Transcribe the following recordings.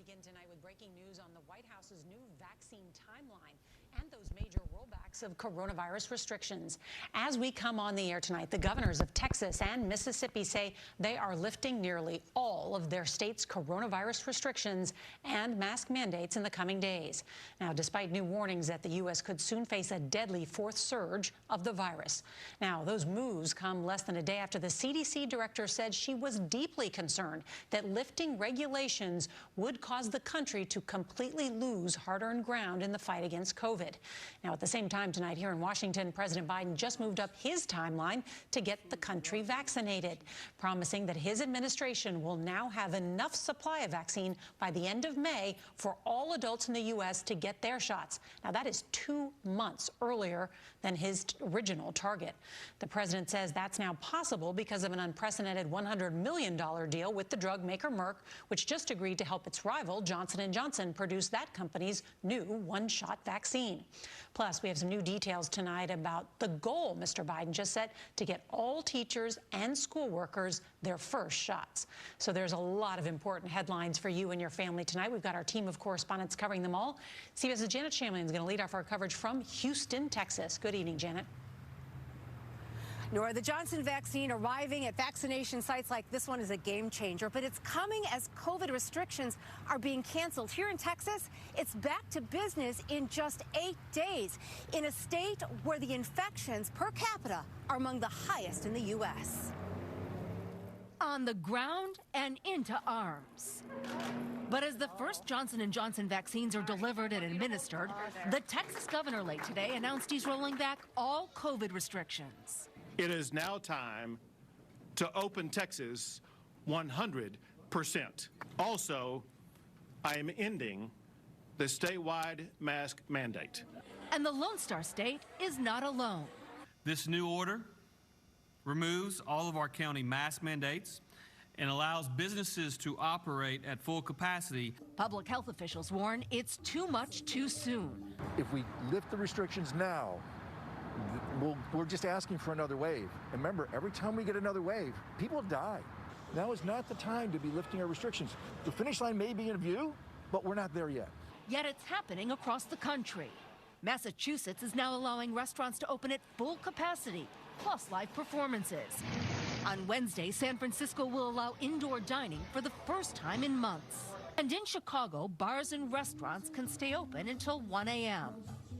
begin tonight with breaking news on the White House's new vaccine timeline and those major rollbacks of coronavirus restrictions. As we come on the air tonight, the governors of Texas and Mississippi say they are lifting nearly all of their state's coronavirus restrictions and mask mandates in the coming days. Now, despite new warnings that the U.S. could soon face a deadly fourth surge of the virus. Now, those moves come less than a day after the CDC director said she was deeply concerned that lifting regulations would cause the country to completely lose hard-earned ground in the fight against COVID. Now, at the same time tonight here in Washington, President Biden just moved up his timeline to get the country vaccinated, promising that his administration will now have enough supply of vaccine by the end of May for all adults in the U.S. to get their shots. Now, that is 2 months earlier than his original target. The president says that's now possible because of an unprecedented $100 million deal with the drug maker Merck, which just agreed to help its rival, Johnson & Johnson, produce that company's new one-shot vaccine. Plus, we have some new details tonight about the goal Mr. Biden just set to get all teachers and school workers their first shots. So there's a lot of important headlines for you and your family tonight. We've got our team of correspondents covering them all. CBS's Janet Shamlian is going to lead off our coverage from Houston, Texas. Good evening, Janet. Nora, the Johnson vaccine arriving at vaccination sites like this one is a game changer, but it's coming as COVID restrictions are being canceled. Here in Texas, it's back to business in just 8 days, in a state where the infections per capita are among the highest in the U.S. On the ground and into arms. But as the first Johnson & Johnson vaccines are delivered and administered, the Texas governor late today announced he's rolling back all COVID restrictions. It is now time to open Texas 100%. Also, I am ending the statewide mask mandate. And the Lone Star State is not alone. This new order removes all of our county mask mandates and allows businesses to operate at full capacity. Public health officials warn it's too much too soon. If we lift the restrictions now, we're just asking for another wave. And remember, every time we get another wave, people die. Now is not the time to be lifting our restrictions. The finish line may be in view, but we're not there yet. Yet it's happening across the country. Massachusetts is now allowing restaurants to open at full capacity, plus live performances. On Wednesday, San Francisco will allow indoor dining for the first time in months. And in Chicago, bars and restaurants can stay open until 1 a.m.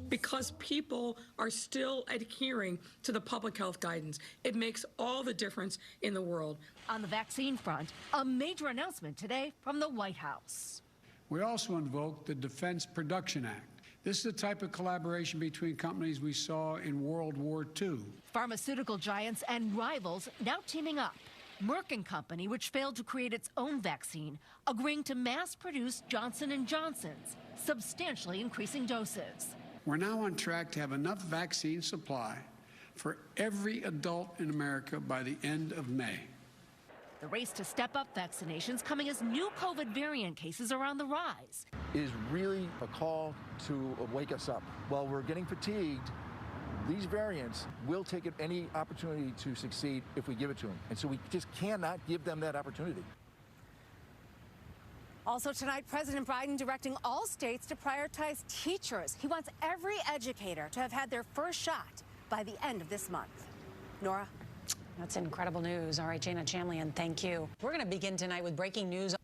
Because people are still adhering to the public health guidance. It makes all the difference in the world. On the vaccine front, a major announcement today from the White House. We also invoked the Defense Production Act. This is the type of collaboration between companies we saw in World War II. Pharmaceutical giants and rivals now teaming up. Merck & Company, which failed to create its own vaccine, agreeing to mass-produce Johnson & Johnson's, substantially increasing doses. We're now on track to have enough vaccine supply for every adult in America by the end of May. The race to step up vaccinations coming as new COVID variant cases are on the rise. It is really a call to wake us up. While we're getting fatigued, these variants will take any opportunity to succeed if we give it to them. And so we just cannot give them that opportunity. Also tonight, President Biden directing all states to prioritize teachers. He wants every educator to have had their first shot by the end of this month. Nora? That's incredible news. All right, Janet Shamlian, thank you. We're going to begin tonight with breaking news.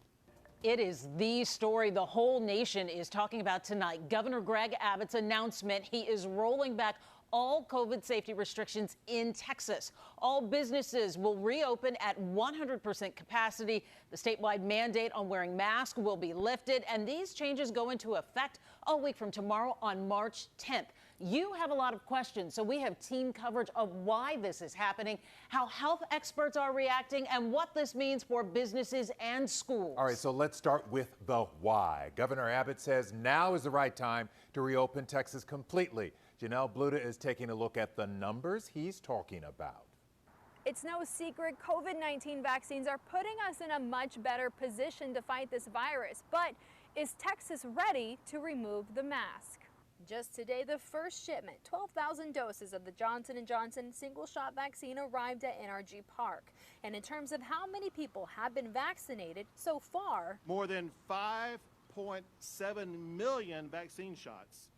It is the story the whole nation is talking about tonight. Governor Greg Abbott's announcement he is rolling back all COVID safety restrictions in Texas. All businesses will reopen at 100% capacity. The statewide mandate on wearing masks will be lifted, and these changes go into effect a week from tomorrow on March 10th. You have a lot of questions, so we have team coverage of why this is happening, how health experts are reacting, and what this means for businesses and schools. All right, so let's start with the why. Governor Abbott says now is the right time to reopen Texas completely. Janelle Bluda is taking a look at the numbers he's talking about. It's no secret COVID-19 vaccines are putting us in a much better position to fight this virus. But is Texas ready to remove the mask? Just today, the first shipment, 12,000 doses of the Johnson & Johnson single-shot vaccine arrived at NRG Park. And in terms of how many people have been vaccinated so far, more than 5 5.7 million vaccine shots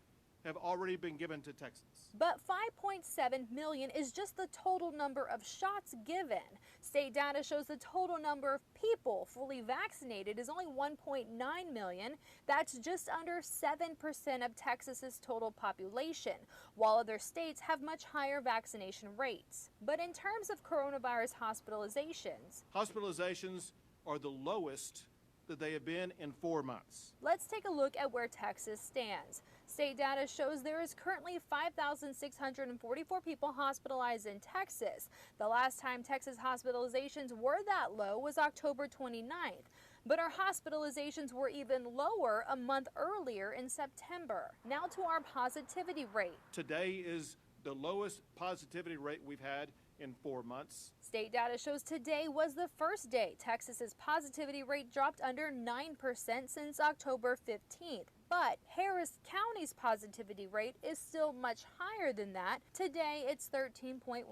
have already been given to Texas. But 5.7 million is just the total number of shots given. State data shows the total number of people fully vaccinated is only 1.9 million. That's just under 7% of Texas's total population, while other states have much higher vaccination rates. But in terms of coronavirus hospitalizations are the lowest that they have been in 4 months. Let's take a look at where Texas stands. State data shows there is currently 5,644 people hospitalized in Texas. The last time Texas hospitalizations were that low was October 29th. But our hospitalizations were even lower a month earlier in September. Now to our positivity rate. Today is the lowest positivity rate we've had in 4 months. State data shows today was the first day Texas's positivity rate dropped under 9% since October 15th. But Harris County's positivity rate is still much higher than that. Today, it's 13.1%.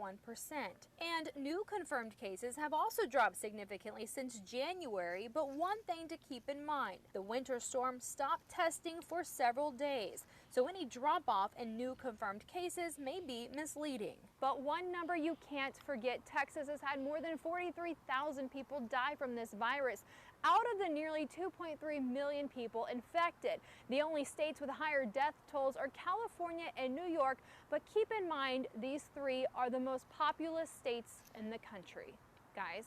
And new confirmed cases have also dropped significantly since January, but one thing to keep in mind, the winter storm stopped testing for several days, so any drop-off in new confirmed cases may be misleading. But one number you can't forget, Texas has had more than 43,000 people die from this virus. Out of the nearly 2.3 million people infected, the only states with higher death tolls are California and New York, but keep in mind these three are the most populous states in the country. Guys.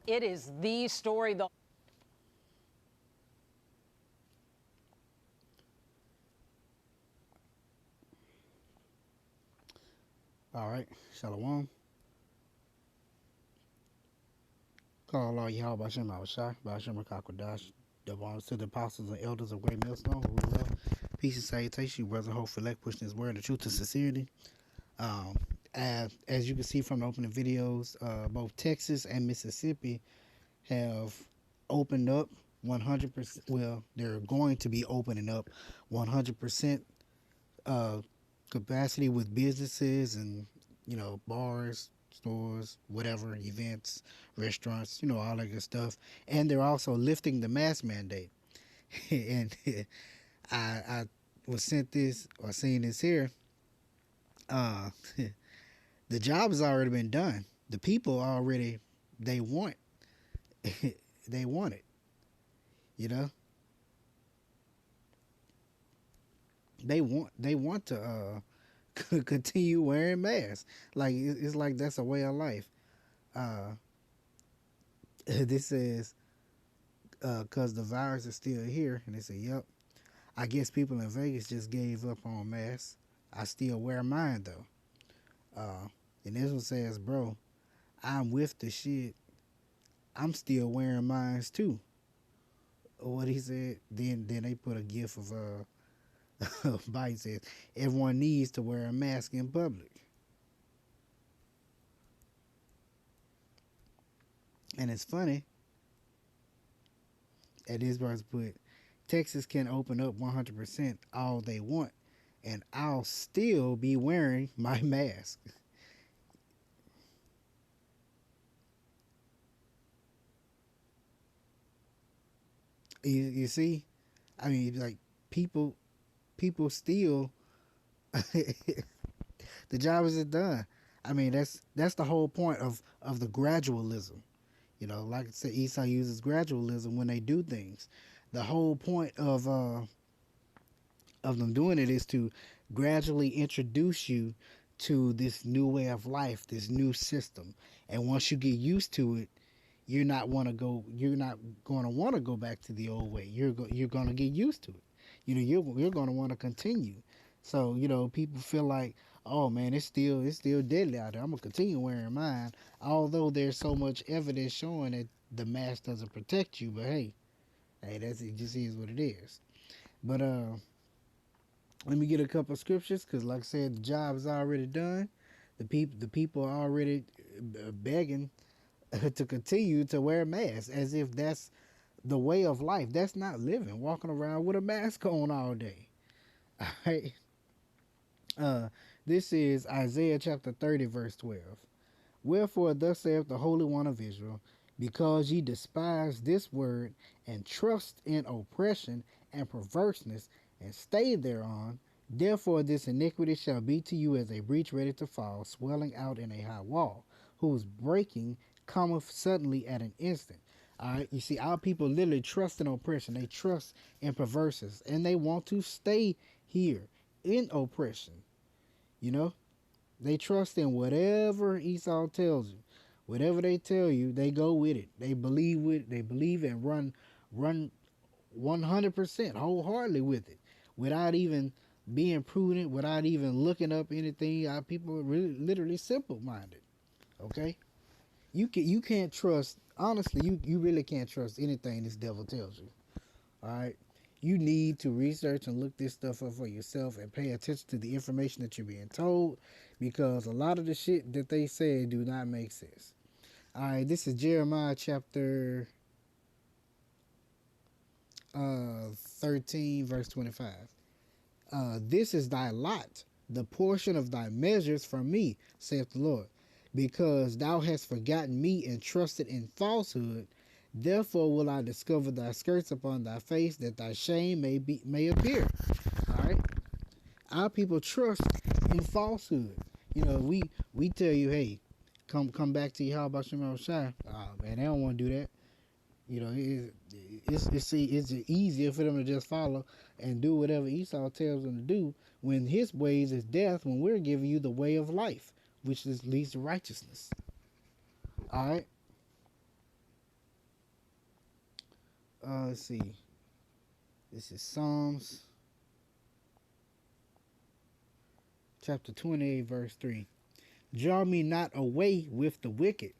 It is the story. All right, Shalom. Call all Yahweh Bashem Awashai, Bashem Rakakwadash, the ones to the apostles and elders of Great Millstone, who we love. Peace and salutation, brother. Hopefully, like pushing his word of truth and sincerity. As you can see from the opening videos, both Texas and Mississippi have opened up 100%. Well, they're going to be opening up 100% capacity with businesses and, bars, stores, whatever, events, restaurants, all that good stuff. And they're also lifting the mask mandate. And I was sent this or seeing this here. The job has already been done. The people already, they want they want it. They want to continue wearing masks. Like it's like that's a way of life. This says because the virus is still here, and they say, "Yep, I guess people in Vegas just gave up on masks. I still wear mine though." And this one says, "Bro, I'm with the shit. I'm still wearing mine too." What he said. Then they put a gif of Biden says, "Everyone needs to wear a mask in public." And it's funny. At this verse put, Texas can open up 100% all they want, and I'll still be wearing my mask. You see? I mean, like, people still, the job isn't done. I mean, that's the whole point of the gradualism. Like I said, Esau uses gradualism when they do things. The whole point of them doing it is to gradually introduce you to this new way of life, this new system. And once you get used to it, you're not going to want to go back to the old way. You're going to get used to it. You're going to want to continue. So, people feel like, oh man, it's still deadly out there. I'm going to continue wearing mine. Although there's so much evidence showing that the mask doesn't protect you. But hey, it just is what it is. But let me get a couple of scriptures, because like I said, the job is already done. The people are already begging to continue to wear masks as if that's the way of life. That's not living, walking around with a mask on all day. All right. This is Isaiah chapter 30, verse 12. Wherefore thus saith the Holy One of Israel, because ye despise this word, and trust in oppression, and perverseness, and stay thereon. Therefore this iniquity shall be to you as a breach ready to fall, swelling out in a high wall, whose breaking cometh suddenly at an instant. All right, you see, our people literally trust in oppression. They trust in perverseness, and they want to stay here in oppression. You know, they trust in whatever Esau tells you. Whatever they tell you, they go with it. They believe with it. They believe and run 100% wholeheartedly with it, without even being prudent, without even looking up anything. Our people are really, literally simple-minded. Okay, you can't trust. Honestly, you really can't trust anything this devil tells you. All right, you need to research and look this stuff up for yourself and pay attention to the information that you're being told, because a lot of the shit that they say do not make sense. All right, this is Jeremiah chapter 13, verse 25. This is thy lot, the portion of thy measures from me, saith the Lord, because thou hast forgotten me and trusted in falsehood. Therefore will I discover thy skirts upon thy face, that thy shame may appear. All right, our people trust in falsehood. You know, we tell you, hey, come back to Yahweh Shem Shai. Man, they don't want to do that. You know, it's easier for them to just follow and do whatever Esau tells them to do, when his ways is death, when we're giving you the way of life, which leads to righteousness. All right. Let's see. This is Psalms chapter 28, verse 3. Draw me not away with the wicked,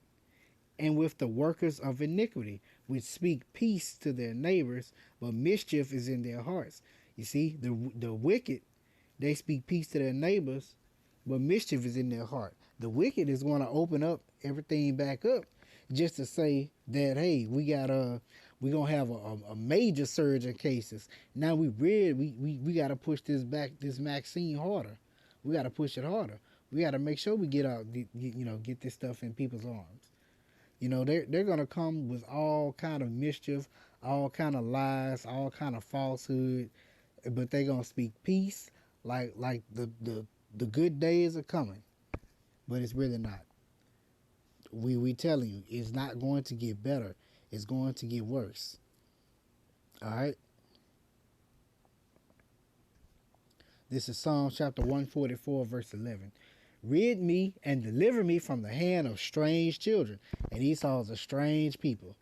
and with the workers of iniquity, which speak peace to their neighbors, but mischief is in their hearts. You see, the wicked, they speak peace to their neighbors, but mischief is in their heart. The wicked is going to open up everything back up just to say that, hey, we're going to have a major surge in cases. Now we got to push this vaccine harder. We got to push it harder. We got to make sure we get this stuff in people's arms. You know, they're going to come with all kind of mischief, all kind of lies, all kind of falsehood, but they're going to speak peace like the good days are coming, but it's really not. We telling you, it's not going to get better. It's going to get worse. All right. This is Psalm chapter 144, verse 11. Rid me and deliver me from the hand of strange children. And Esau is a strange people,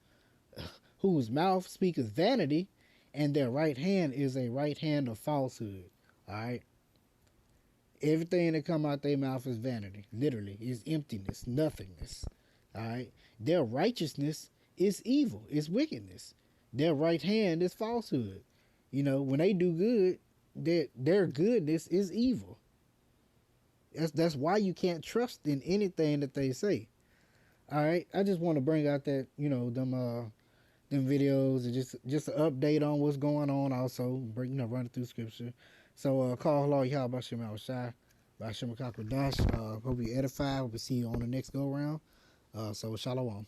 whose mouth speaketh vanity, and their right hand is a right hand of falsehood. All right. Everything that come out their mouth is vanity. Literally, is emptiness, nothingness. All right. Their righteousness is evil, is wickedness. Their right hand is falsehood. You know, when they do good, their goodness is evil. That's why you can't trust in anything that they say. All right. I just want to bring out that, you know, them videos and just an update on what's going on. Also, running through scripture. So, call Lord Yahweh Bashem Al Shai, Bashem Kakwadash. Hope you edify. Hope to see you on the next go round. So, shalom.